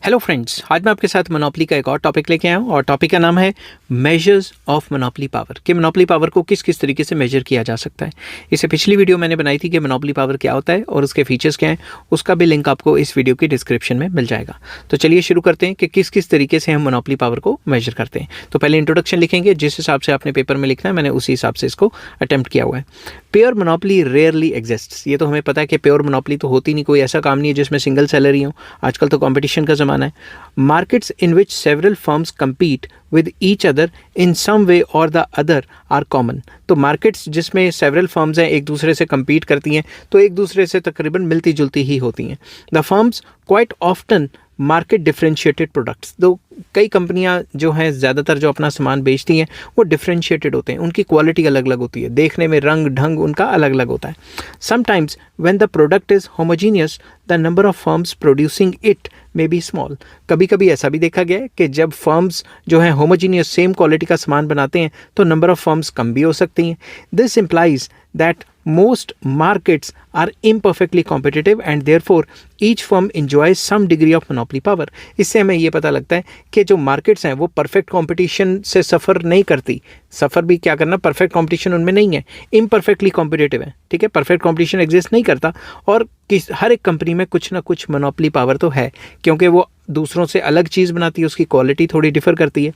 Hello friends, आज मैं आपके साथ मोनोपोली का एक और टॉपिक लेके आया हूँ और टॉपिक का नाम है मेजर्स ऑफ मोनोपोली पावर कि मोनोपोली पावर को किस किस तरीके से मेजर किया जा सकता है। इससे पिछली वीडियो मैंने बनाई थी कि मोनोपोली पावर क्या होता है और उसके फीचर्स क्या हैं, उसका भी लिंक आपको इस वीडियो की डिस्क्रिप्शन में मिल जाएगा। तो चलिए शुरू करते हैं कि किस किस तरीके से हम मोनोपोली पावर को मेजर करते हैं। तो पहले इंट्रोडक्शन लिखेंगे, जिस हिसाब से आपने पेपर में लिखना है मैंने उसी हिसाब से इसको अटेम्प्ट किया हुआ है। प्योर मोनोपोली रेयरली एग्जिस्ट्स, ये तो हमें पता है कि प्योर मोनोपोली तो होती नहीं, कोई ऐसा काम नहीं है जिसमें सिंगल सेलर ही हो। आजकल तो कंपटीशन का ज़माना है। Markets in which several firms compete with each other in some way or the other are common। तो मार्केट्स जिसमें सेवरल फर्म्स हैं एक दूसरे से compete करती हैं तो एक दूसरे से तकरीबन मिलती जुलती ही होती हैं। The firms quite often market differentiated products, तो कई कंपनियां जो हैं ज़्यादातर जो अपना सामान बेचती हैं वो डिफरेंशिएटेड होते हैं, उनकी क्वालिटी अलग अलग होती है, देखने में रंग ढंग उनका अलग अलग होता है। Sometimes when the product is homogeneous the number of firms producing it may be small. कभी कभी ऐसा भी देखा गया है कि जब फर्म्स जो हैं होमोजीनियस सेम क्वालिटी का सामान बनाते हैं तो नंबर ऑफ फर्म्स कम भी हो सकती हैं। This implies that most markets are imperfectly competitive and therefore each firm enjoys some degree of monopoly power। इससे हमें ये पता लगता है कि जो मार्केट्स हैं वो परफेक्ट कंपटीशन से सफ़र नहीं करती। सफ़र भी क्या करना, परफेक्ट कंपटीशन उनमें नहीं है, इम्परफेक्टली कॉम्पिटिटिव है। ठीक है, परफेक्ट कंपटीशन एग्जिस्ट नहीं करता और हर एक कंपनी में कुछ ना कुछ मोनोपोली पावर तो है, क्योंकि वो दूसरों से अलग चीज़ बनाती है, उसकी क्वालिटी थोड़ी डिफर करती है।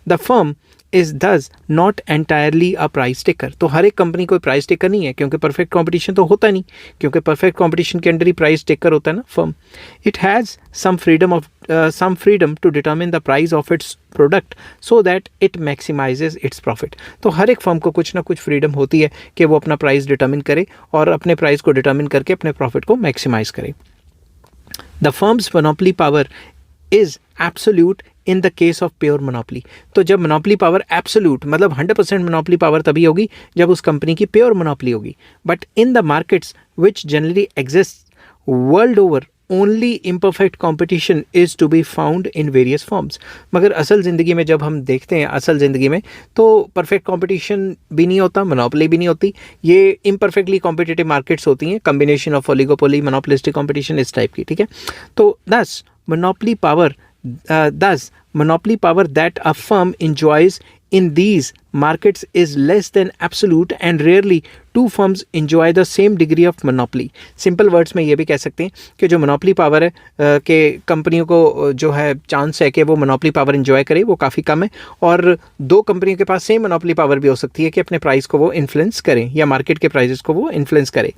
द फर्म इज दस not entirely a price taker, तो हर एक कंपनी कोई प्राइस टेकर नहीं है, क्योंकि परफेक्ट कंपटीशन तो होता नहीं, क्योंकि परफेक्ट कंपटीशन के अंडर ही प्राइस टेकर होता है ना firm. It has some freedom to determine the price of its product so that it maximizes its profit। तो हर एक फर्म को कुछ ना कुछ फ्रीडम होती है कि वो अपना प्राइस डिटर्मिन करे और अपने प्राइस को डिटर्मिन करके अपने प्रॉफिट को मैक्सिमाइज करे। The firm's monopoly power is absolute in the case of pure monopoly. तो जब मोनोपोली पावर एब्सोल्यूट मतलब 100% मोनोपोली पावर तभी होगी जब उस कंपनी की प्योर मोनोपोली होगी। But in the markets which generally exist world over only imperfect competition is to be found in various forms. मगर असल ज़िंदगी में जब हम देखते हैं असल ज़िंदगी में तो परफेक्ट कॉम्पिटिशन भी नहीं होता, मोनोपोली भी नहीं होती, ये इम्परफेक्टली कॉम्पिटिटिव मार्केट्स होती हैं, combination of oligopoly monopolistic competition इस टाइप की। ठीक है, तो दस monopoly power that a firm enjoys in these markets is less than absolute and rarely two firms enjoy the same degree of monopoly। Simple words में ये भी कह सकते हैं कि जो मोनोपोली पावर है कि कंपनियों को जो है चांस है कि वो मोनोपोली पावर एंजॉय करे वो काफ़ी कम है, और दो कंपनियों के पास सेम मोनोपोली पावर भी हो सकती है कि अपने प्राइस को वो इन्फ्लुएंस करें या मार्केट के प्राइजेस को वो इन्फ्लुएंस करें।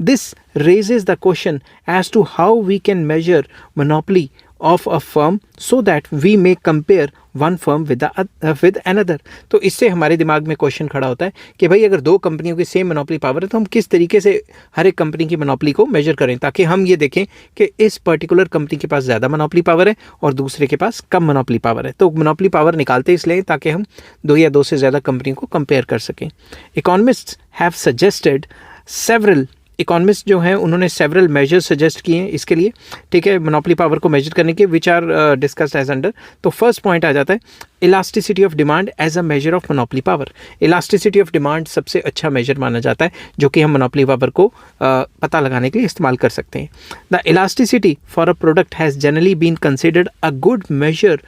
This raises the question as to how we can measure monopoly of a firm so that we may compare one firm with another। तो इससे हमारे दिमाग में क्वेश्चन खड़ा होता है कि भाई अगर दो कंपनियों की सेम मोनोपोली पावर है तो हम किस तरीके से हर एक कंपनी की मोनोपोली को मेजर करें ताकि हम ये देखें कि इस पर्टिकुलर कंपनी के पास ज़्यादा मोनोपोली पावर है और दूसरे के पास कम मोनोपोली पावर है। तो मोनोपोली पावर निकालते इसलिए ताकि हम दो या दो से ज़्यादा कंपनियों को कंपेयर कर सकें। Economists have suggested several, economist जो हैं उन्होंने सेवरल मेजर्स सजेस्ट किए हैं इसके लिए। ठीक है, मोनोपोली पावर को मेजर करने के, which are discussed as under. तो फर्स्ट पॉइंट आ जाता है elasticity of demand as a measure of monopoly power. Elasticity of demand सबसे अच्छा मेजर माना जाता है जो कि हम मोनोपोली पावर को पता लगाने के लिए इस्तेमाल कर सकते हैं। The elasticity for a product has generally been considered a good measure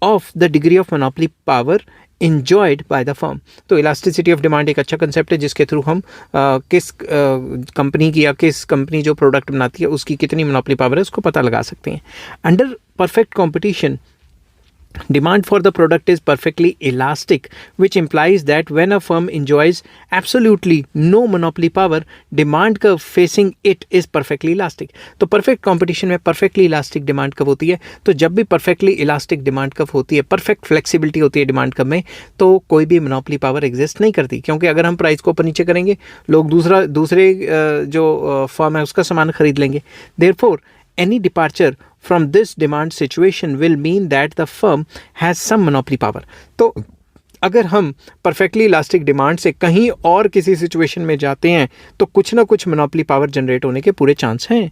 of the degree of monopoly power enjoyed by the firm। तो इलास्टिसिटी ऑफ डिमांड एक अच्छा कंसेप्ट है जिसके थ्रू हम किस कंपनी की या किस कंपनी जो प्रोडक्ट बनाती है उसकी कितनी मोनोपोली पावर है उसको पता लगा सकते हैं। Under perfect competition demand for the product is perfectly elastic, which implies that when a firm enjoys absolutely no monopoly power, demand curve facing it is perfectly elastic। तो perfect competition में perfectly elastic demand curve होती है। तो जब भी perfectly elastic demand curve होती है, perfect flexibility होती है demand curve में, तो कोई भी monopoly power exist नहीं करती, क्योंकि अगर हम प्राइस को ऊपर नीचे करेंगे लोग दूसरे जो फर्म है उसका सामान खरीद लेंगे। Therefore any departure from this demand situation will mean that the firm has some monopoly power। तो अगर हम परफेक्टली इलास्टिक डिमांड से कहीं और किसी सिचुएशन में जाते हैं तो कुछ ना कुछ मोनोपोली पावर जनरेट होने के पूरे चांस हैं।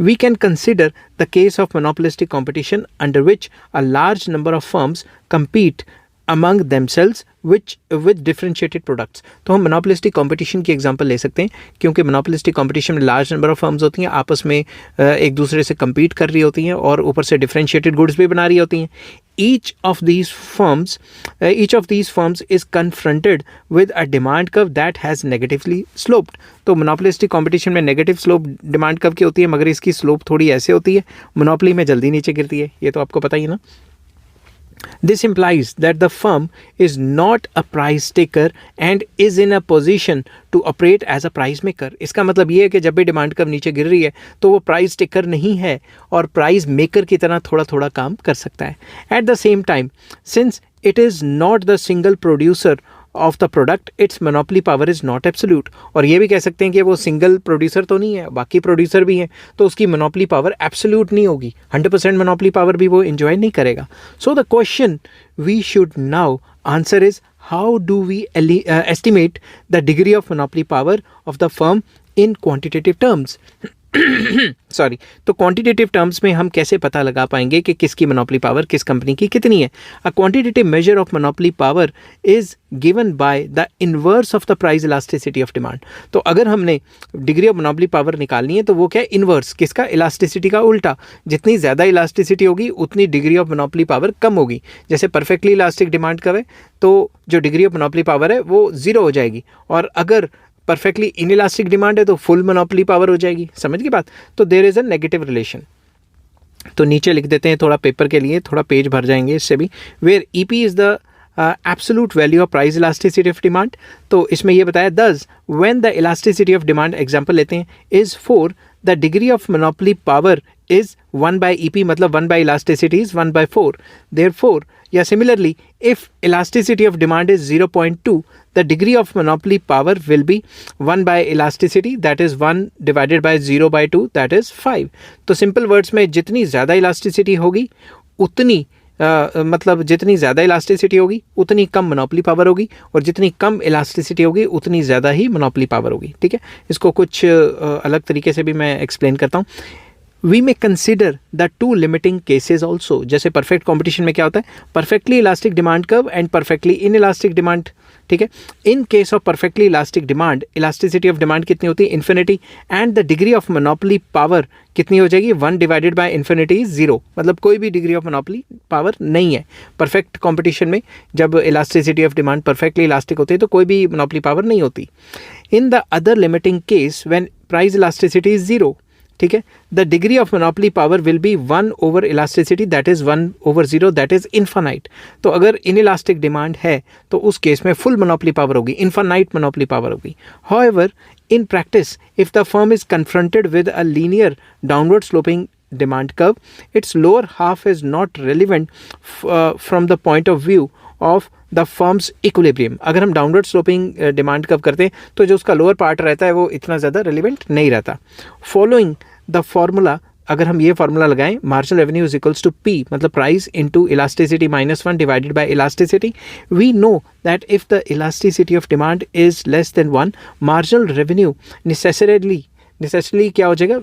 We can consider the case of monopolistic competition under which a large number of firms compete among themselves which with differentiated products. तो हम मोनोपोलिस्टिक कंपटीशन की एग्जांपल ले सकते हैं, क्योंकि मोनोपोलिस्टिक कंपटीशन में लार्ज नंबर ऑफ फर्म्स होती हैं, आपस में एक दूसरे से compete कर रही होती हैं और ऊपर से डिफरेंशिएटेड गुड्स भी बना रही होती हैं। each of these firms is confronted with a demand curve that has negatively sloped। तो मोनोपोलिस्टिक कंपटीशन में नेगेटिव स्लोप डिमांड कर्व की होती है, मगर इसकी स्लोप थोड़ी ऐसे होती है, मोनोपोली में जल्दी नीचे गिरती है, ये तो आपको पता ही ना। This implies that the firm is not a price taker and is in a position to operate as a price maker। इसका मतलब ये है कि जब भी डिमांड कर्व नीचे गिर रही है तो वो प्राइस टेकर नहीं है और प्राइस मेकर की तरह थोड़ा थोड़ा काम कर सकता है। At the same time, since it is not the single producer of the product, it's monopoly power is not absolute. और ये भी कह सकते हैं कि वो सिंगल प्रोड्यूसर तो नहीं है, बाकी प्रोड्यूसर भी हैं, तो उसकी मोनोपोली पावर एब्सोल्यूट नहीं होगी, 100% मोनोपोली पावर भी वो एंजॉय नहीं करेगा। So the question we should now answer is, how do we estimate the degree of monopoly power of the firm in quantitative terms. Sorry, तो क्वांटिटेटिव टर्म्स में हम कैसे पता लगा पाएंगे कि किसकी मोनोपोली पावर किस कंपनी की कितनी है। A quantitative major of monopoly power is given by the inverse of the price elasticity of demand. तो अगर हमने डिग्री ऑफ मोनोपोली पावर निकालनी है तो वो क्या है, इनवर्स, किसका, इलास्टिसिटी का उल्टा। जितनी ज़्यादा इलास्टिसिटी होगी उतनी डिग्री ऑफ मोनोपोली पावर कम होगी। जैसे परफेक्टली इलास्टिक डिमांड कर्व है तो जो डिग्री ऑफ मोनोपोली पावर है वो 0 हो जाएगी, और अगर परफेक्टली इनइलास्टिक डिमांड है तो फुल मोनोपोली पावर हो जाएगी। समझ गई बात। तो there is a negative relation. तो नीचे लिख देते हैं, थोड़ा पेपर के लिए थोड़ा पेज भर जाएंगे इससे भी, where EP is the absolute value of price elasticity of demand. तो इसमें ये बताया, thus when the elasticity of demand, example लेते हैं, is 4, the degree of monopoly power is 1/EP, मतलब 1/इलास्टिसिटी इज 1/4। देयरफॉर, या similarly, if elasticity of demand is 0.2, the degree of monopoly power will be 1/elasticity, that is 1 divided by 0/2, that is 5। तो simple words में जितनी ज़्यादा elasticity होगी उतनी मतलब जितनी ज़्यादा इलास्टिसिटी होगी उतनी कम मोनोपोली पावर होगी, और जितनी कम इलास्टिसिटी होगी उतनी ज़्यादा ही मोनोपोली पावर होगी। ठीक है, इसको कुछ अलग तरीके से भी मैं एक्सप्लेन करता हूँ। We may consider the 2 limiting cases also. जैसे परफेक्ट कॉम्पिटिशन में क्या होता है, perfectly elastic demand curve and perfectly inelastic demand. ठीक है, in case of perfectly elastic demand, elasticity of demand कितनी होती है, infinity, and the degree of monopoly power कितनी हो जाएगी, 1 डिवाइडेड बाय इन्फिनिटी 0, मतलब कोई भी डिग्री ऑफ मोनोपोली पावर नहीं है। परफेक्ट कॉम्पिटिशन में जब elasticity of demand perfectly elastic होती है तो कोई भी मोनोपोली पावर नहीं होती। In the other limiting case when price elasticity is 0, ठीक है, the degree of monopoly power will be 1 elasticity, that is 1/0, that is infinite. तो अगर इनइलास्टिक डिमांड है तो उस केस में फुल मोनोपोली पावर होगी, इन्फानाइट मोनोपोली पावर होगी। However, in practice, if the firm is confronted with a linear downward sloping demand curve, its lower half is not relevant from the point of view of the firms equilibrium. अगर हम downward sloping demand curve करते हैं तो जो उसका lower part रहता है वो इतना ज़्यादा रिलेवेंट नहीं रहता। फॉलोइंग द फॉर्मूला, अगर हम ये फार्मूला लगाएं, marginal revenue is equals to P, मतलब price into elasticity -1 divided by elasticity, we know that if the elasticity of demand is less than 1, marginal revenue necessarily क्या हो जाएगा,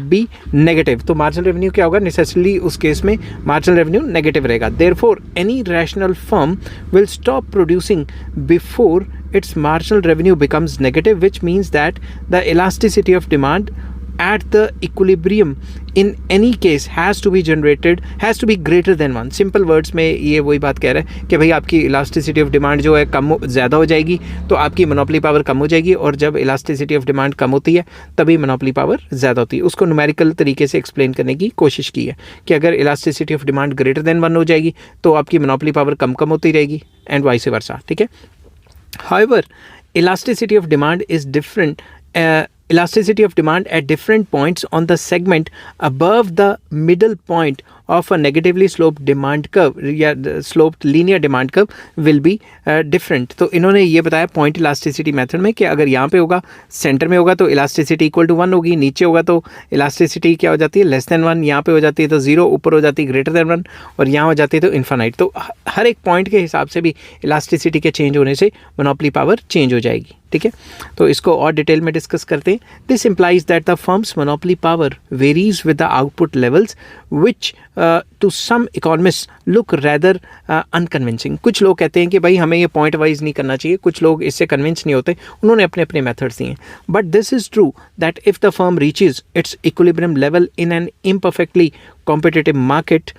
बी नेगेटिव। तो marginal revenue क्या होगा, necessarily उस case में marginal revenue negative रहेगा। Therefore any rational firm will stop producing before its marginal revenue becomes negative, which means that the elasticity of demand at the equilibrium in any case has to be greater than 1। Simple words में ये वही बात कह रहा है कि भाई आपकी इलास्टिसिटी ऑफ डिमांड जो है ज़्यादा हो जाएगी तो आपकी मोनोपोली पावर कम हो जाएगी, और जब इलास्टिसिटी ऑफ डिमांड कम होती है तभी मोनोपोली पावर ज़्यादा होती है। उसको न्यूमेरिकल तरीके से एक्सप्लेन करने की कोशिश की है कि अगर elasticity of demand greater than 1 हो जाएगी तो आपकी मोनोपोली पावर कम होती रहेगी, एंड वाइस वर्सा। ठीक है, however, elasticity of demand is different. Elasticity of demand at different points on the segment above the middle point of a negatively sloped demand curve या sloped linear demand curve will be different। तो इन्होंने ये बताया point elasticity method में कि अगर यहाँ पे होगा, सेंटर में होगा तो इलास्टिसिटी इक्वल टू 1 होगी, नीचे होगा तो इलास्टिसिटी क्या हो जाती है, लेस देन 1, यहाँ पे हो जाती है तो 0, ऊपर हो जाती है ग्रेटर देन 1, और यहाँ हो जाती है तो इन्फानाइट। तो हर एक पॉइंट के हिसाब से भी इलास्टिसिटी के चेंज होने से मोनोपोली पावर चेंज हो जाएगी। ठीक है, तो इसको और डिटेल में डिस्कस करते हैं. This implies that the firm's monopoly power varies with the output levels which to some economist look rather unconvincing. कुछ लोग कहते हैं कि भाई हमें ये पॉइंट वाइज नहीं करना चाहिए, कुछ लोग इससे कन्विंस नहीं होते, उन्होंने अपने अपने मेथड्स दिए. But this is true that if the firm reaches it's equilibrium level in an imperfectly competitive market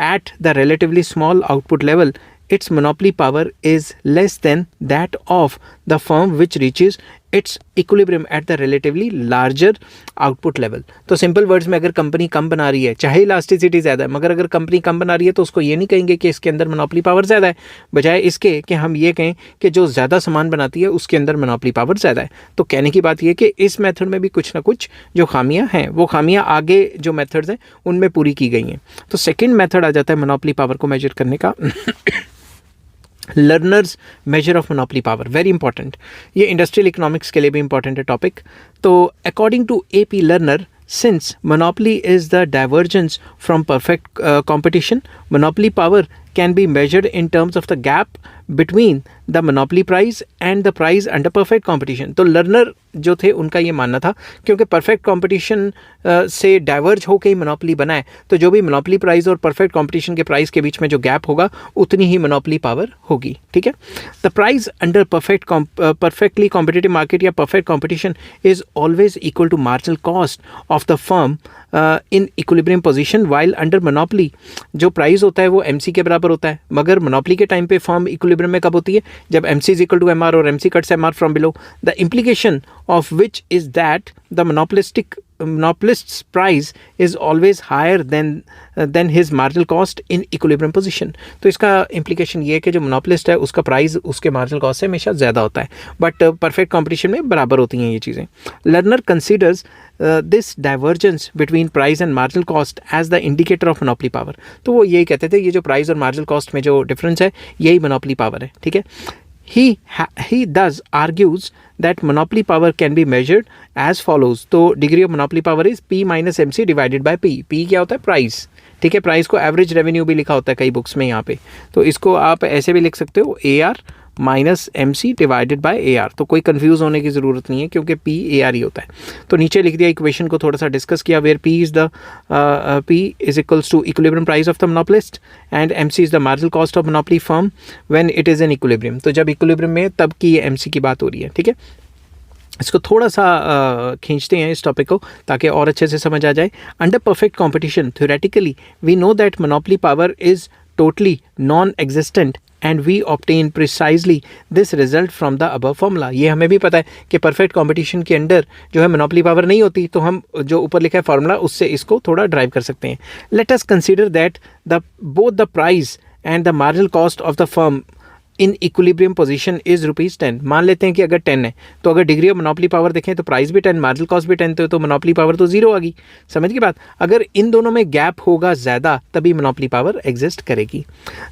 at the relatively small output level, its monopoly power is less than that of the firm which reaches its equilibrium at the relatively larger output level. तो simple words में अगर company कम बना रही है, चाहे elasticity ज़्यादा है, मगर अगर कंपनी कम बना रही है तो उसको ये नहीं कहेंगे कि इसके अंदर मोनोपोली पावर ज़्यादा है, बजाय इसके कि हम ये कहें कि जो ज़्यादा सामान बनाती है उसके अंदर मोनोपोली पावर ज़्यादा है. तो कहने की बात ये कि इस मेथड में भी कुछ ना कुछ जो खामियां हैं वो खामियां आगे जो मेथड्स हैं उनमें पूरी की गई हैं. तो सेकेंड मेथड आ जाता है मोनोपोली पावर को मेजर करने का, Lerner's measure of monopoly power. Very important, ये इंडस्ट्रियल इकोनॉमिक्स के लिए भी इंपॉर्टेंट है टॉपिक. तो according to AP Lerner, since monopoly is the divergence from perfect competition, monopoly power can be measured in terms of the gap between the monopoly price and the price under perfect competition. तो learner जो थे उनका ये मानना था क्योंकि perfect competition से diverge होकर ही मोनोपोली बना है, तो जो भी मोनोपोली प्राइस और परफेक्ट कंपटीशन के प्राइस के बीच में जो गैप होगा उतनी ही मोनोपोली पावर होगी. ठीक है, the price under perfectly competitive market या perfect competition is always equal to marginal cost of the firm in equilibrium position, while under monopoly जो प्राइस होता है वो MC के बराबर होता है. मगर मोनोपोली के टाइम पे फर्म इक्विलिब्रियम में कब होती है? जब MC is equal to MR और MC cuts MR from below. The implication of which is that the monopolist's price is always higher than his marginal cost in equilibrium position. तो इसका implication ये है कि जो monopolist है उसका price उसके marginal cost से हमेशा ज़्यादा होता है, बट perfect competition में बराबर होती हैं ये चीज़ें. Lerner considers this divergence between price and marginal cost as the indicator of monopoly power. तो वो यही कहते थे ये जो price और marginal cost में जो difference है यही monopoly power है. ठीक है, he thus argues that monopoly power can be measured as follows. तो degree of monopoly power is P minus MC divided by P. P क्या होता है? प्राइस. ठीक है, प्राइस को एवरेज रेवेन्यू भी लिखा होता है कई बुक्स में यहाँ पे, तो इसको आप ऐसे भी लिख सकते हो AR minus MC divided bye AR. तो कोई कंफ्यूज होने की ज़रूरत नहीं है क्योंकि P AR ही होता है. तो नीचे लिख दिया, इक्वेशन को थोड़ा सा डिस्कस किया, where P is equals to equilibrium price of the monopolist and MC is the marginal cost of monopoly firm when it is in equilibrium. तो जब इक्विलिब्रियम में तब की ये MC की बात हो रही है. ठीक है, इसको थोड़ा सा खींचते हैं इस टॉपिक को ताकि और अच्छे से समझ आ जाए. Under perfect competition theoretically we know that monopoly power is totally non existent and we obtain precisely this result from the above formula. ये हमें भी पता है कि परफेक्ट कंपटीशन के अंडर जो है मोनोपोली पावर नहीं होती, तो हम जो ऊपर लिखा है फार्मूला उससे इसको थोड़ा ड्राइव कर सकते हैं. Let us consider that both the price and the marginal cost of the firm in equilibrium position is ₹10. मान लेते हैं कि अगर 10 है तो अगर डिग्री ऑफ मोनोपोली पावर देखें तो प्राइस भी 10, मार्जिनल कॉस्ट भी 10, तो मोनोपोली पावर तो 0 आ गई. समझ की बात? अगर इन दोनों में गैप होगा ज़्यादा तभी मोनोपोली पावर एग्जिस्ट करेगी.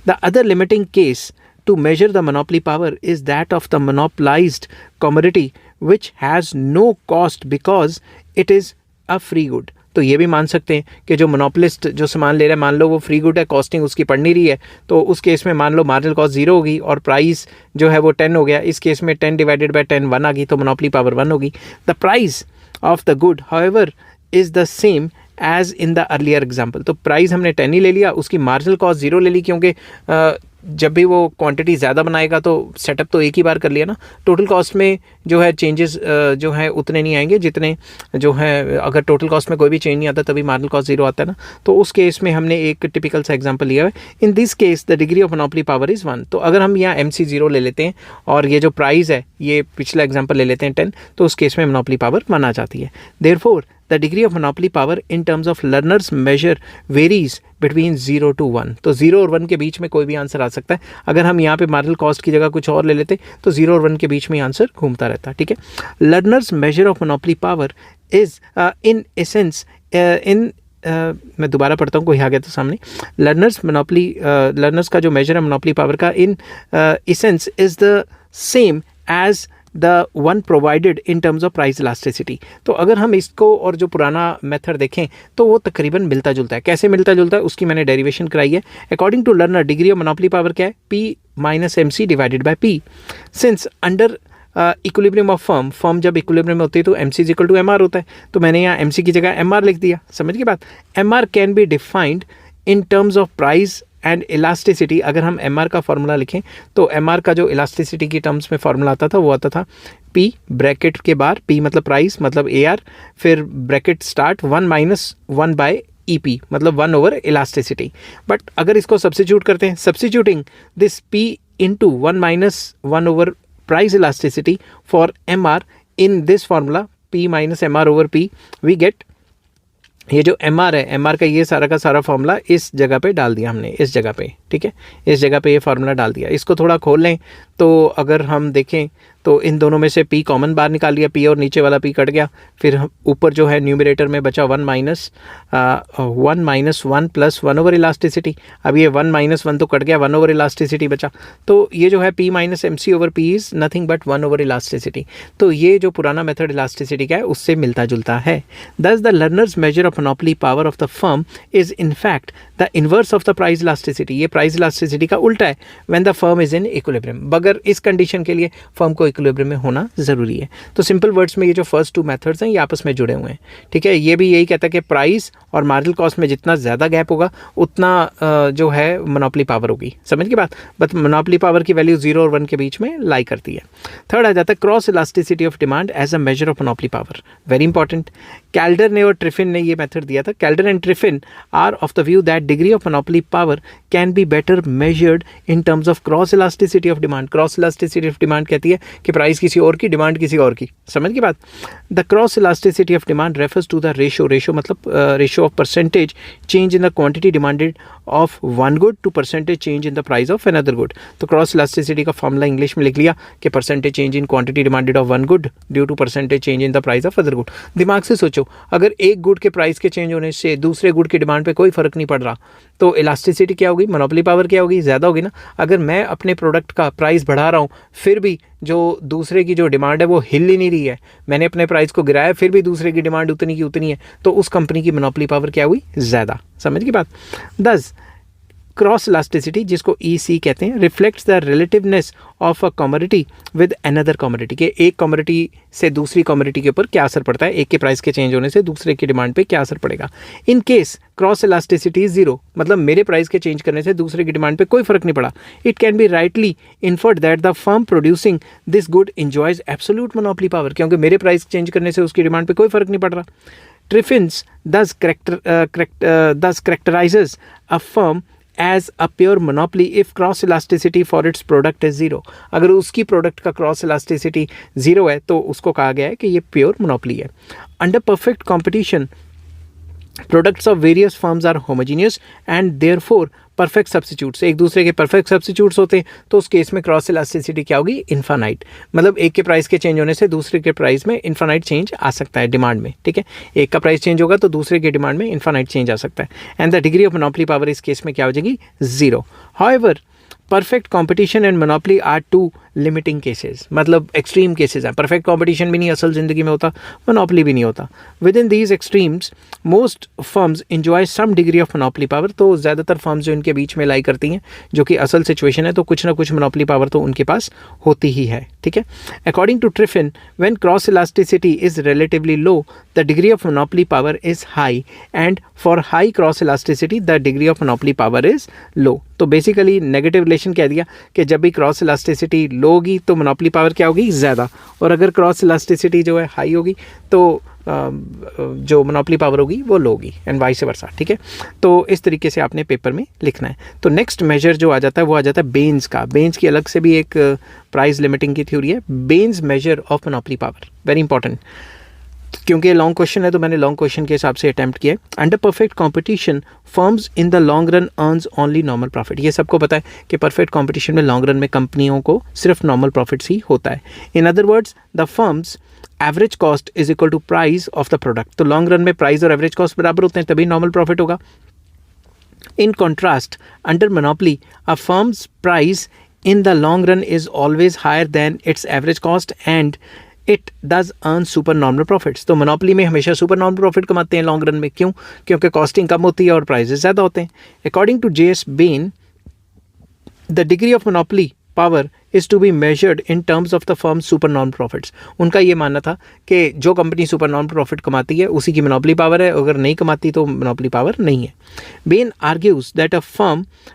The other limiting case to measure the monopoly power is that of the monopolized commodity which has no cost because it is a free good. तो ये भी मान सकते हैं कि जो मोनोपोलिस्ट जो सामान ले रहा है, मान लो वो फ्री गुड है, कॉस्टिंग उसकी पड़ नहीं रही है, तो उस केस में मान लो मार्जिनल कॉस्ट 0 होगी और प्राइस जो है वो 10 हो गया. इस केस में 10 डिवाइडेड बाय 10 1 आ गई, तो मोनोपोली पावर 1 होगी. The price of the good however is the same as in the earlier example. तो प्राइस हमने 10 ही ले लिया, उसकी मार्जिनल कॉस्ट 0 ले ली क्योंकि जब भी वो क्वांटिटी ज़्यादा बनाएगा तो सेटअप तो एक ही बार कर लिया ना. टोटल कॉस्ट में जो है चेंजेस जो है उतने नहीं आएंगे जितने जो है, अगर टोटल कॉस्ट में कोई भी चेंज नहीं आता तभी मार्जिनल कॉस्ट 0 आता है ना. तो उस केस में हमने एक टिपिकल सा एग्जांपल लिया है. इन this case the degree of monopoly power is 1. तो अगर हम यहाँ MC 0 ले लेते हैं और ये जो प्राइस है ये पिछला एग्जाम्पल ले लेते हैं 10, तो उस केस में मोनोपोली पावर 1 आ जाती है. Therefore the degree of monopoly power in terms of learners measure varies between 0 to 1. तो 0 और 1 के बीच में कोई भी आंसर आ सकता है. अगर हम यहाँ पे मार्जिनल कॉस्ट की जगह कुछ और ले लेते तो 0 और 1 के बीच में आंसर घूमता रहता. ठीक है, learners measure of monopoly power is in essence मैं दोबारा पढ़ता हूँ, कोई आ गया तो सामने. लर्नर्स का जो मेजर है मोनोपोली पावर का in essence is the same as the one provided in terms of price elasticity. तो अगर हम इसको और जो पुराना मेथड देखें तो वो तकरीबन मिलता जुलता है. कैसे मिलता जुलता है उसकी मैंने डेरिवेशन कराई है. According to Lerner degree of monopoly power क्या है? P minus MC divided by P. Since under equilibrium of firm जब इक्विलिब्रियम में होती है तो MC is equal to MR होता है, तो मैंने यहाँ MC की जगह MR लिख दिया। समझ की बात। MR can be defined in terms of price and elasticity. अगर हम MR का फॉर्मूला लिखें तो MR का जो इलास्टिसिटी की टर्म्स में फॉर्मूला आता था वो आता था P ब्रैकेट के बाहर, P मतलब प्राइस मतलब AR, फिर bracket start 1 minus 1 by EP मतलब 1 ओवर इलास्टिसिटी। बट अगर इसको सब्स्टिट्यूट करते हैं, substituting this P into 1 minus 1 over price elasticity for MR in this formula P minus MR over P, we get ये जो MR है, MR का ये सारा का सारा फॉर्मूला इस जगह पे डाल दिया हमने, इस जगह पे, ठीक है, इस जगह पे ये फार्मूला डाल दिया। इसको थोड़ा खोल लें तो अगर हम देखें तो इन दोनों में से P कॉमन बाहर निकाल लिया, P और नीचे वाला P कट गया, फिर ऊपर जो है न्यूमरेटर में बचा 1 माइनस 1 प्लस 1 ओवर इलास्टिसिटी। अब ये 1 माइनस 1 तो कट गया, 1 ओवर इलास्टिसिटी बचा, तो ये जो है P minus MC over P is nothing but 1 over elasticity. तो ये जो पुराना मेथड इलास्टिसिटी का है उससे मिलता जुलता है। दस the learners measure of monopoly power of the firm is in fact the inverse of the price elasticity. ये प्राइस इलास्टिसिटी का उल्टा है when the firm is in equilibrium. मगर इस कंडीशन के लिए फर्म को इक्विलिब्रियम में होना ज़रूरी है। तो सिंपल वर्ड्स में ये जो फर्स्ट 2 मेथड्स हैं ये आपस में जुड़े हुए हैं, ठीक है। ये भी यही कहता है कि प्राइस और मार्जिनल कॉस्ट में जितना ज़्यादा गैप होगा उतना जो है मोनोपोली पावर होगी। समझ की बात। बट मोनोपोली पावर की वैल्यू 0 और 1 के बीच में लाई करती है। थर्ड आ जाता है cross elasticity of demand as a measure of monopoly power. Very important. Kaldor ने और ट्रिफिन ने ये मेथड दिया था। Kaldor and Triffin are of the view that degree of monopoly power can be better measured in terms of cross elasticity of demand. Cross elasticity of demand कहती है कि price किसी और की, डिमांड किसी और की। समझ की बात। The cross elasticity of demand refers to the ratio मतलब ratio of percentage change in the quantity demanded of one good to percentage change in the price of another good. तो क्रॉस इलास्टिसिटी का formula English में लिख लिया कि percentage change in quantity demanded of one good due to percentage change in the price of other good. दिमाग से सोचो, अगर एक गुड के प्राइस के चेंज होने से दूसरे गुड की डिमांड पे कोई फर्क नहीं पड़ रहा तो इलास्टिसिटी क्या होगी, मोनोपोली पावर क्या होगी, ज़्यादा होगी ना। अगर मैं अपने प्रोडक्ट का प्राइस बढ़ा रहा हूँ फिर भी जो दूसरे की जो डिमांड है वो हिल ही नहीं रही है, मैंने अपने प्राइस को गिराया फिर भी दूसरे की डिमांड उतनी की उतनी है, तो उस कंपनी की मोनोपोली पावर क्या हुई, ज़्यादा। समझ की बात। 10 क्रॉस इलास्टिसिटी जिसको EC कहते हैं reflects the relativeness of a commodity with another commodity के एक कमोडिटी से दूसरी कमोडिटी के ऊपर क्या असर पड़ता है, एक के प्राइस के चेंज होने से दूसरे की डिमांड पे क्या असर पड़ेगा। In case cross elasticity is 0 मतलब मेरे प्राइस के चेंज करने से दूसरे की डिमांड पे कोई फर्क नहीं पड़ा। It can be rightly inferred that the firm producing this good enjoys absolute monopoly power, क्योंकि मेरे प्राइस चेंज करने से उसकी डिमांड पे कोई फर्क नहीं पड़ रहा। ट्रिफिन्स thus characterizes a firm as a pure monopoly if cross elasticity for its product is 0। अगर उसकी प्रोडक्ट का क्रॉस इलास्टिसिटी 0 है तो उसको कहा गया है कि ये प्योर मोनोपोली है। Under perfect competition products of various firms are homogeneous and therefore perfect substitutes, एक दूसरे के परफेक्ट सब्स्टिट्यूट्स होते हैं तो उस केस में क्रॉस इलास्टिसिटी क्या होगी, इन्फानाइट। मतलब एक के प्राइस के चेंज होने से दूसरे के प्राइस में इन्फानाइट चेंज आ सकता है डिमांड में, ठीक है। एक का प्राइस चेंज होगा तो दूसरे के डिमांड में इन्फानाइट चेंज आ सकता है। And the degree of monopoly power इस केस में क्या हो जाएगी, 0। However perfect competition and monopoly are 2 limiting cases, मतलब एक्सट्रीम केसेस हैं। परफेक्ट कॉम्पिटिशन भी नहीं असल ज़िंदगी में होता, मोनोपोली भी नहीं होता। Within these extremes most firms enjoy some degree of monopoly power, तो ज़्यादातर फर्म्स जो इनके बीच में लाई करती हैं जो कि असल सिचुएशन है तो कुछ ना कुछ मोनोपोली पावर तो उनके पास होती ही है, ठीक है। According to Triffin when cross elasticity is relatively low the degree of monopoly power is high and for high cross elasticity the degree of monopoly power is low. तो बेसिकली नेगेटिव रिलेशन कह दिया कि जब भी cross elasticity लो होगी तो monopoly power क्या होगी, ज़्यादा, और अगर क्रॉस इलास्टिसिटी जो है हाई होगी तो जो मोनोपोली पावर होगी वो लो होगी एंड वाइस वर्सा, ठीक है। तो इस तरीके से आपने पेपर में लिखना है। तो नेक्स्ट मेजर जो आ जाता है वो आ जाता है बेन्स का। बेन्स की अलग से भी एक प्राइस लिमिटिंग की थ्योरी है, बेन्स major of monopoly power, very important. क्योंकि लॉन्ग क्वेश्चन है तो मैंने लॉन्ग क्वेश्चन के हिसाब से अटैम्प्ट किया है। Under perfect competition firms in the long run earns only normal profit. ये सबको पता है कि परफेक्ट कंपटीशन में लॉन्ग रन में कंपनियों को सिर्फ नॉर्मल प्रॉफिट्स ही होता है। In other words the firms average cost is equal to price of the product. तो लॉन्ग रन में प्राइस और एवरेज कॉस्ट बराबर होते हैं तभी नॉर्मल प्रॉफिट होगा। In contrast under monopoly a firms price in the long run is always higher than its average cost and it does earn super normal profits. तो monopoly में हमेशा super normal profit कमाते हैं long run में, क्यों, क्योंकि costing कम होती है और प्राइसेस ज़्यादा होते हैं। According to J.S. Bain the degree of monopoly power is to be measured in terms of the firm super normal profits. उनका ये मानना था कि जो कंपनी सुपर नॉर्मल प्रॉफिट कमाती है उसी की मोनोपोली पावर है, अगर नहीं कमाती तो मोनोपोली पावर नहीं है। Ben argues that a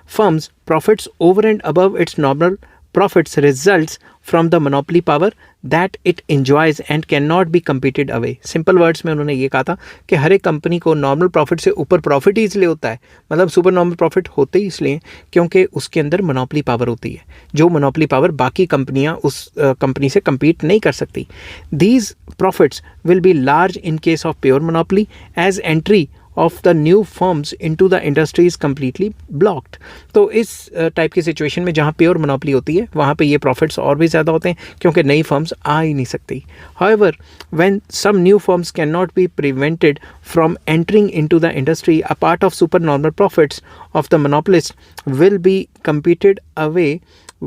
firm's profits over and above its normal profits results from the monopoly power that it enjoys and cannot be competed away। Simple words में उन्होंने ये कहा था कि हर एक कंपनी को नॉर्मल प्रॉफिट से ऊपर प्रॉफिट ही इसलिए होता है, मतलब सुपर नॉर्मल प्रॉफिट होते ही इसलिए क्योंकि उसके अंदर मोनोपोली पावर होती है, जो मोनोपोली पावर बाकी कंपनियां उस कंपनी से compete नहीं कर सकती। These profits will be large in case of pure monopoly as entry of the new firms into the industry is completely blocked। तो इस टाइप की सिचुएशन में जहाँ प्योर मोनोपोली होती है वहाँ पे ये प्रॉफिट्स और भी ज़्यादा होते हैं क्योंकि नई फर्म्स आ ही नहीं सकती। However, when some new firms cannot be prevented from entering into the industry, a part of supernormal profits of the monopolist will be competed away,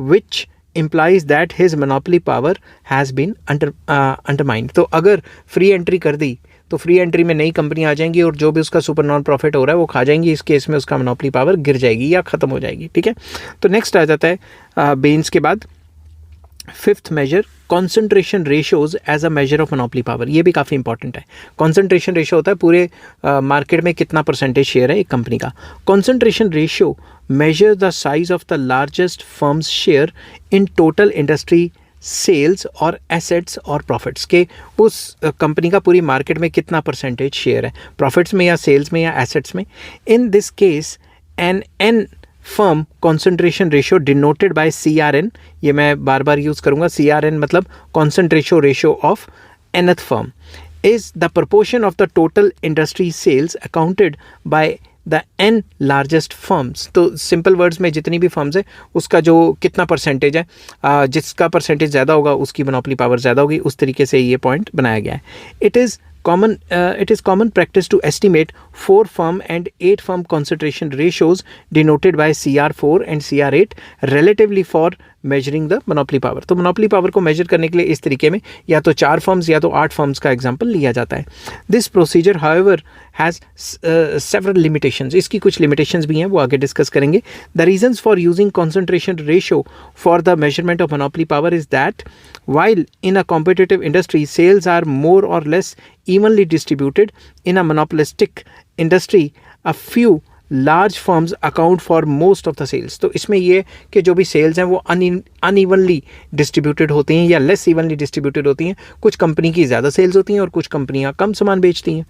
which implies that his monopoly power has been undermined। तो अगर free entry कर दी तो free entry में नई company आ जाएंगी और जो भी उसका सुपर नॉन प्रॉफिट हो रहा है वो खा जाएंगी। इस केस में उसका मोनोपोली पावर गिर जाएगी या ख़त्म हो जाएगी। ठीक है, तो नेक्स्ट आ जाता है बेन्स के बाद fifth measure, concentration ratios as a measure of monopoly power. ये भी काफ़ी इंपॉर्टेंट है। कॉन्सेंट्रेशन रेशियो होता है पूरे मार्केट में कितना परसेंटेज शेयर है एक कंपनी का। Concentration ratio measure the size of the largest firms share in total industry sales और एसेट्स और प्रॉफिट्स के उस कंपनी का पूरी मार्केट में कितना परसेंटेज शेयर है, प्रॉफिट्स में या सेल्स में या एसेट्स में। In this case an firm concentration ratio denoted by CRN, ये मैं बार बार यूज़ करूँगा, CRN मतलब concentration ratio of nth firm, is the proportion of the total industry sales accounted by the n largest firms. तो simple words में जितनी भी फर्म्स है उसका जो कितना परसेंटेज है, जिसका परसेंटेज ज़्यादा होगा उसकी मोनोपोली पावर ज़्यादा होगी, उस तरीके से ये पॉइंट बनाया गया है। It is common practice to estimate 4 firm and 8 firm concentration ratios denoted by CR4 and CR8 relatively for measuring the monopoly power। तो monopoly power को measure करने के लिए इस तरीके में या तो 4 firms या तो 8 firms का एग्जाम्पल लिया जाता है। This procedure however has several limitations। इसकी कुछ limitations भी हैं, वो आगे डिस्कस करेंगे। The reasons for using concentration ratio for the measurement of monopoly power is that while in a competitive industry sales are more or less evenly distributed, in a monopolistic industry a few large firms account for most of the sales। तो इसमें ये कि जो भी sales हैं वो unevenly distributed होती हैं या लेस इवनली डिस्ट्रीब्यूटेड होती हैं। कुछ कंपनी की ज़्यादा सेल्स होती हैं और कुछ कंपनियां कम सामान बेचती हैं।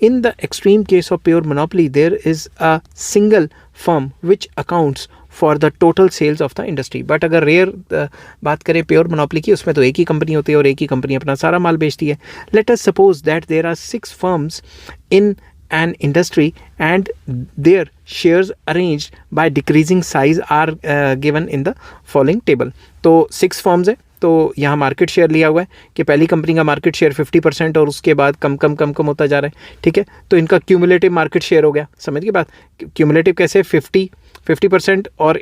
In the extreme case of pure monopoly there is a single firm which accounts for the total sales of the industry. But अगर रेयर बात करें प्योर मोनोपोली की, उसमें तो एक ही कंपनी होती है और एक ही कंपनी अपना सारा माल बेचती है। Let us suppose that there are 6 firms in an industry and their shares arranged by decreasing size are given in the following table। तो 6 firms है, तो यहाँ मार्केट शेयर लिया हुआ है कि पहली कंपनी का मार्केट शेयर 50% और उसके बाद कम होता जा रहा है। ठीक है, तो इनका क्यूमुलेटिव मार्केट शेयर हो गया। समझ गए बात, क्यूमुलेटिव कैसे, 50% और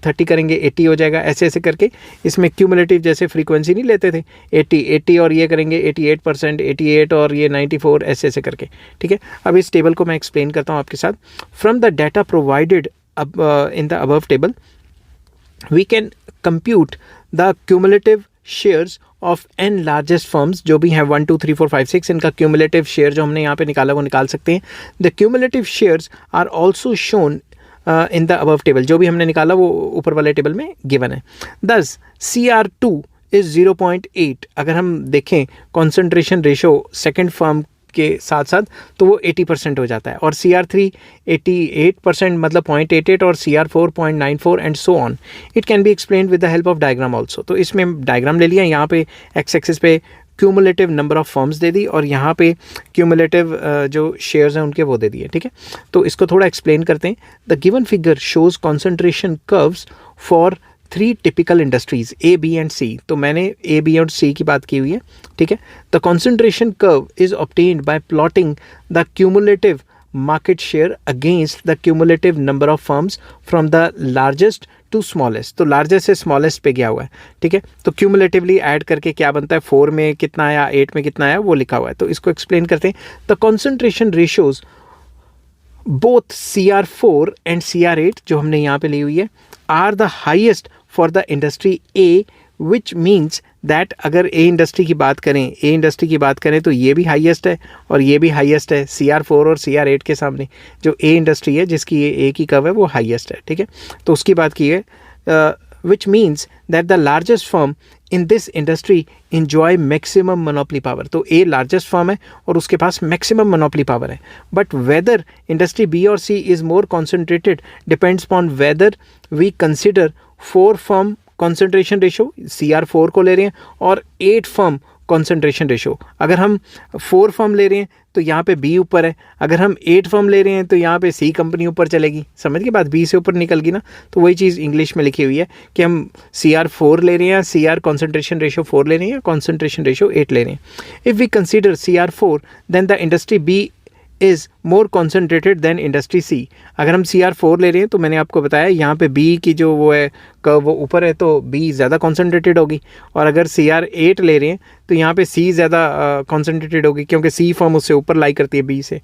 30 करेंगे 80 हो जाएगा, ऐसे करके इसमें क्यूमुलेटिव जैसे फ्रीक्वेंसी नहीं लेते थे 80 और ये करेंगे 88%, 88 और ये 94, ऐसे करके। ठीक है, अब इस टेबल को मैं एक्सप्लेन करता हूँ आपके साथ। From the data provided in the above table we can compute the cumulative shares of n largest firms, जो भी हैं 1 2 3 4 5 6, इनका क्यूमुलेटिव शेयर जो हमने यहाँ पे निकाला वो निकाल सकते हैं। The cumulative shares are also shown in the above table, जो भी हमने निकाला वो ऊपर वाले टेबल में गिवन है। दस CR2 इज़ 0.8। अगर हम देखें कॉन्सेंट्रेशन रेशो सेकेंड फर्म के साथ साथ तो वो 80% हो जाता है, और CR3 88% मतलब 0.88 और CR4 0.94 and so on. It can be explained with the help of diagram also. तो इसमें डायग्राम ले लिया, यहाँ पे एक्स एक्सिस पे क्यूमुलेटिव नंबर ऑफ फर्म्स दे दी और यहाँ पे क्यूमुलेटिव जो शेयर्स हैं उनके वो दे दिए। ठीक है, तो इसको थोड़ा एक्सप्लेन करते हैं। The given figure shows concentration curves for 3 typical industries A, B and C। तो मैंने A, B और C की बात की हुई है। ठीक है, the concentration curve is obtained by plotting the cumulative market share against the cumulative number of firms from the largest to smallest. तो लार्जेस्ट से स्मॉलेस्ट पे गया हुआ है। ठीक है, तो क्यूमुलेटिवली ऐड करके क्या बनता है, 4 में कितना आया, 8 में कितना आया, वो लिखा हुआ है। तो इसको एक्सप्लेन करते हैं। The concentration ratios both CR4 and CR8 जो हमने यहाँ पे ली हुई है are the highest for the industry A, which means that अगर ए इंडस्ट्री की बात करें तो ये भी हाईएस्ट है और ये भी हाईएस्ट है CR4 और CR8 के सामने। जो ए इंडस्ट्री है जिसकी ये ए की कर्व है वो हाईएस्ट है, ठीक है। तो उसकी बात की है, which means that the largest firm in this industry enjoy maximum monopoly power. तो ए लार्जेस्ट फर्म है और उसके पास मैक्सिमम मोनोपली पावर है। बट वेदर इंडस्ट्री बी और C is more concentrated depends upon whether we consider 4 firm concentration ratio, CR4 को ले रहे हैं, और 8 फर्म कॉन्सेंट्रेशन रेशो। अगर हम 4 फर्म ले रहे हैं तो यहाँ पे बी ऊपर है, अगर हम 8 फर्म ले रहे हैं तो यहाँ पे सी कंपनी ऊपर चलेगी। समझ के बाद बी से ऊपर निकल गई ना। तो वही चीज़ इंग्लिश में लिखी हुई है कि हम CR4 ले रहे हैं, CR कॉन्सेंट्रेशन रेशो 4 ले रहे हैं, कॉन्सेंट्रेशन रेशो 8 ले रहे हैं। If we consider CR4 then the industry B is more concentrated than industry C. अगर हम CR4 ले रहे हैं तो मैंने आपको बताया यहाँ पे बी की जो वो है कर्व वो ऊपर है तो बी ज़्यादा कॉन्सेंट्रेटेड होगी, और अगर CR8 ले रहे हैं तो यहाँ पे सी ज़्यादा कॉन्सेंट्रेटेड होगी क्योंकि सी फॉर्म उससे ऊपर लाई करती है बी से।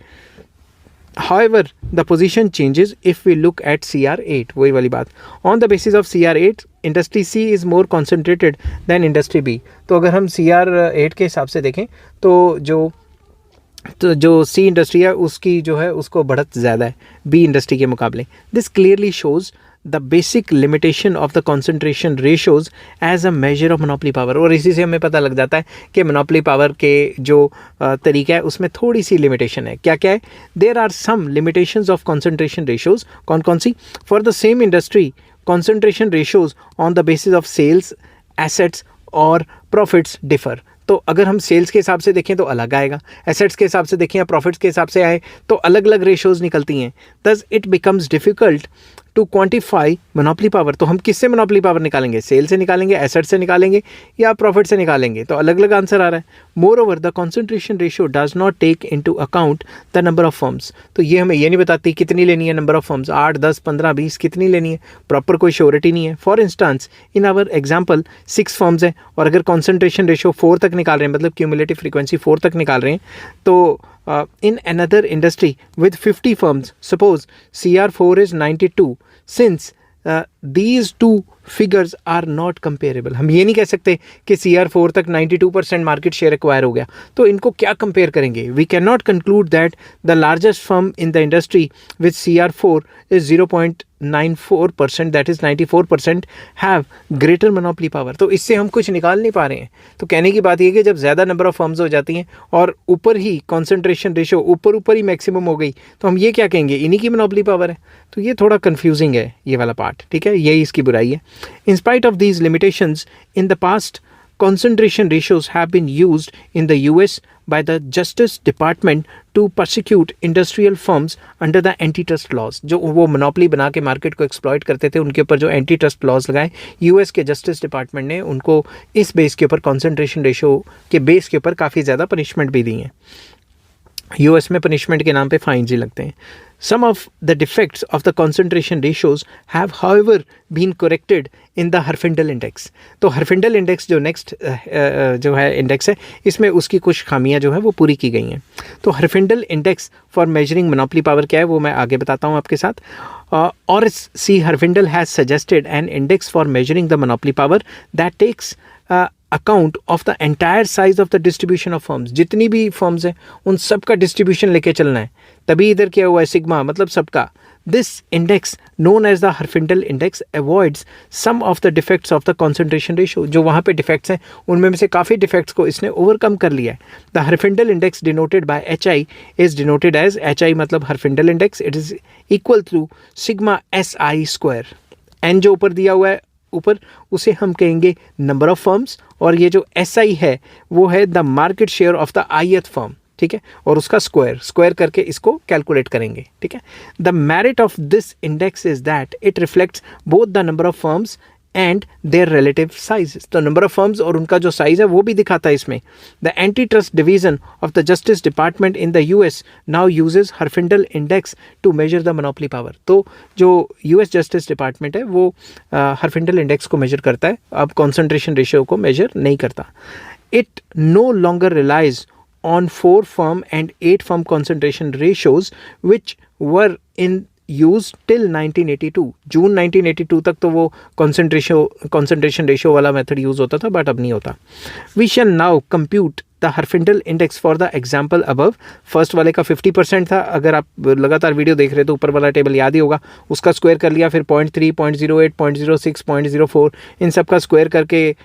However, the position changes if we look at CR8, वही वाली बात। On the basis of CR8, industry C is more concentrated than industry B। तो अगर हम CR8 के हिसाब से देखें तो जो सी इंडस्ट्री है उसकी जो है उसको बढ़त ज़्यादा है बी इंडस्ट्री के मुकाबले। This clearly shows the basic limitation of the concentration ratios as a measure of monopoly power. और इसी से हमें पता लग जाता है कि मोनोपली पावर के जो तरीका है उसमें थोड़ी सी लिमिटेशन है। क्या क्या है? There are some limitations of concentration ratios. कौन कौन सी? For the same industry concentration ratios on the basis of sales, assets और प्रॉफिट्स डिफर। तो अगर हम सेल्स के हिसाब से देखें तो अलग आएगा, एसेट्स के हिसाब से देखें या प्रॉफिट्स के हिसाब से आए तो अलग अलग रेशोज़ निकलती हैं। Thus it becomes difficult to quantify monopoly power. तो हम किससे मोनोपली पावर निकालेंगे? सेल से निकालेंगे, एसेट से निकालेंगे या प्रॉफिट से निकालेंगे? तो अलग अलग आंसर आ रहा है। Moreover the concentration ratio does not take into account the number of firms. तो ये हमें ये नहीं बताती कितनी लेनी है नंबर ऑफ फर्म्स, 8, 10, 15, 20 कितनी लेनी है, प्रॉपर कोई श्योरिटी नहीं है। For instance in our example 6 firms हैं और अगर कॉन्सेंट्रेशन रेशियो 4 तक निकाल रहे हैं, मतलब क्यूमुलेटिव फ्रीक्वेंसी 4 तक निकाल रहे हैं, तो in another industry with 50 firms, suppose CR4 is 92, since these two figures are not comparable। हम ये नहीं कह सकते कि CR4 तक 92% मार्केट शेयर एक्वायर हो गया, तो इनको क्या कंपेयर करेंगे? We cannot conclude that the largest firm in the industry with CR4 is 0.94%, that is 94%, have greater monopoly power। तो इससे हम कुछ निकाल नहीं पा रहे हैं। तो कहने की बात ये कि जब ज़्यादा नंबर ऑफ फर्म्स हो जाती हैं और ऊपर ही कॉन्सेंट्रेशन रेशो ऊपर ही मैक्सिमम हो गई, तो हम ये क्या कहेंगे? इन्हीं की मोनोपली पावर है। तो ये थोड़ा कन्फ्यूजिंग है ये वाला पार्ट, ठीक है, यही इसकी बुराई है। In spite of these limitations, in the past, concentration ratios have been used in the US by the Justice Department to persecute industrial firms under the antitrust laws। जो वो मोनोपली बना के मार्केट को एक्सप्लॉइट करते थे उनके ऊपर जो एंटी ट्रस्ट लॉज लगाए यूएस के जस्टिस डिपार्टमेंट ने, उनको इस बेस के ऊपर, कॉन्सेंट्रेशन रेशो के बेस के ऊपर काफ़ी ज़्यादा पनिशमेंट भी दी हैं। यूएस में पनिशमेंट के नाम पे फाइन्स ही लगते हैं। Some of the defects of the concentration ratios have however been corrected in the Herfindahl index। तो Herfindahl index जो नेक्स्ट जो है इंडेक्स है, इसमें उसकी कुछ खामियां जो है वो पूरी की गई हैं। तो Herfindahl index for measuring monopoly power क्या है वो मैं आगे बताता हूँ आपके साथ। Oris C. Herfindahl has suggested an index for measuring the monopoly power that takes account of the entire size of the distribution of firms. जितनी भी फर्म्स हैं उन सब का डिस्ट्रीब्यूशन लेके चलना है, तभी इधर क्या हुआ है सिग्मा, मतलब सबका। This index known as the Herfindahl index avoids some of the defects of the concentration ratio. जो वहाँ पे डिफेक्ट्स हैं उनमें से काफ़ी डिफेक्ट्स को इसने ओवरकम कर लिया है। The Herfindahl index denoted by HI is denoted as HI मतलब Herfindahl index, it is equal to sigma SI square. N जो ऊपर दिया हुआ है ऊपर, उसे हम कहेंगे नंबर ऑफ फर्म्स, और ये जो SI है वो है the market share of the ith firm, ठीक है, और उसका स्क्वायर करके इसको कैलकुलेट करेंगे, ठीक है। The merit of this index is that it reflects both the number of firms and there relative size. तो नंबर ऑफ फर्म्स और उनका जो साइज है वो भी दिखाता है इसमें। The antitrust division of the justice department in the US now uses Herfindahl index to measure the monopoly power. तो जो US जस्टिस डिपार्टमेंट है वो हरफिंडल इंडेक्स को मेजर करता है, अब कॉन्सेंट्रेशन रेशियो को मेजर नहीं करता। It no longer relies on 4 firm and 8 firm concentration ratios which were in use till 1982। जून 1982 तक तो वो कॉन्सेंट्रेशन रेशियो वाला मेथड यूज़ होता था, बट अब नहीं होता। We shall now compute the Herfindahl index for the example above. First वाले का 50% था। अगर आप लगातार वीडियो देख रहे हो तो ऊपर वाला टेबल याद ही होगा, उसका स्क्वायर कर लिया, फिर 0.3, 0.08, 0.06, 0.04 इन सब का स्क्वायर करके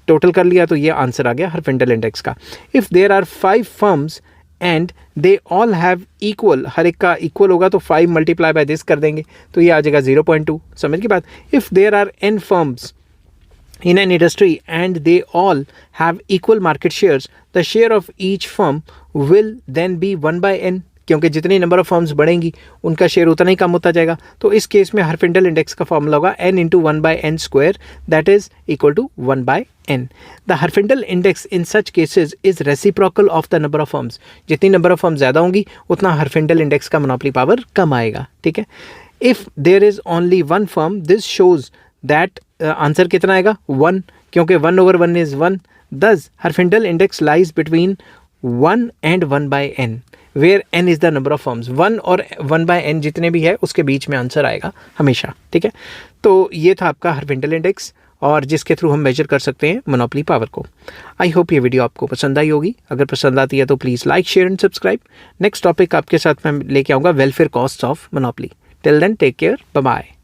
टोटल कर लिया, तो ये आंसर आ गया हर्फिंडल इंडेक्स का। If there are 5 firms and they all have equal, हर एक का इक्वल होगा तो 5 मल्टीप्लाई बाय दिस कर देंगे तो ये आ जाएगा 0.2। समझ की बात। If there are n firms in an industry and they all have equal market shares, the share of each firm will then be 1 by n, क्योंकि जितनी नंबर ऑफ फर्म्स बढ़ेंगी उनका शेयर उतना ही कम होता जाएगा। तो इस केस में हर्फिंडल इंडेक्स का फॉर्मूला होगा n into 1 by n square, that is equal to 1 by n। The Herfindahl index in such cases is reciprocal of the number of firms. जितनी नंबर ऑफ फर्म्स ज़्यादा होंगी उतना Herfindahl index का monopoly power कम आएगा। ठीक है। If there is only one firm, this shows that answer कितना आएगा 1, क्योंकि 1/1 इज 1। This हर्फिंडल index lies between 1 and 1 by n, where n is the number of firms. 1 और 1 by n जितने भी है उसके बीच में आंसर आएगा हमेशा। ठीक है। तो ये था आपका हर्फिंडल इंडेक्स, और जिसके थ्रू हम मेजर कर सकते हैं मोनोपोली पावर को। आई होप ये वीडियो आपको पसंद आई होगी। अगर पसंद आती है तो please like, share and subscribe. Next topic आपके साथ मैं लेके आऊँगा welfare cost of monopoly. Till then take care, bye bye.